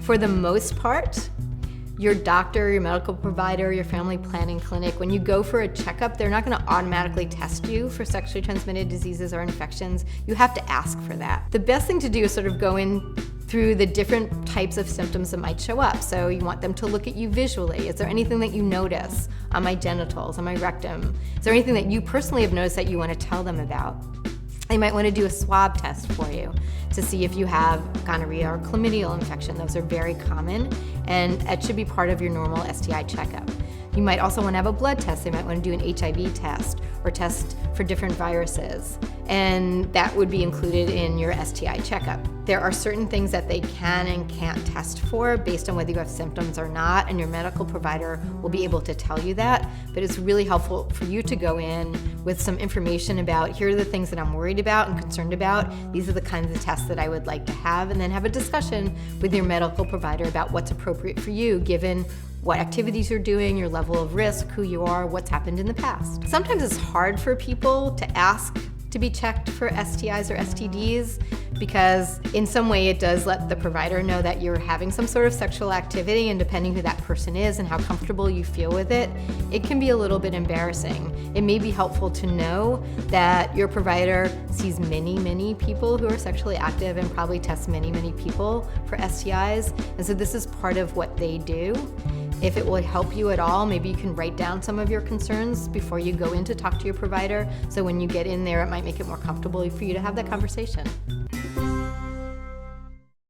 For the most part, your doctor, your medical provider, your family planning clinic, when you go for a checkup, they're not gonna automatically test you for sexually transmitted diseases or infections. You have to ask for that. The best thing to do is sort of go in through the different types of symptoms that might show up. So you want them to look at you visually. Is there anything that you notice on my genitals, on my rectum? Is there anything that you personally have noticed that you want to tell them about? They might want to do a swab test for you to see if you have gonorrhea or chlamydial infection. Those are very common, and it should be part of your normal STI checkup. You might also want to have a blood test. They might want to do an HIV test or test for different viruses, and that would be included in your STI checkup. There are certain things that they can and can't test for based on whether you have symptoms or not, and your medical provider will be able to tell you that, but it's really helpful for you to go in with some information about, here are the things that I'm worried about and concerned about, these are the kinds of tests that I would like to have, and then have a discussion with your medical provider about what's appropriate for you given what activities you're doing, your level of risk, who you are, what's happened in the past. Sometimes it's hard for people to ask to be checked for STIs or STDs because in some way it does let the provider know that you're having some sort of sexual activity, and depending who that person is and how comfortable you feel with it, it can be a little bit embarrassing. It may be helpful to know that your provider sees many people who are sexually active and probably tests many people for STIs, and so this is part of what they do. If it will help you at all, maybe you can write down some of your concerns before you go in to talk to your provider, so when you get in there, it might make it more comfortable for you to have that conversation.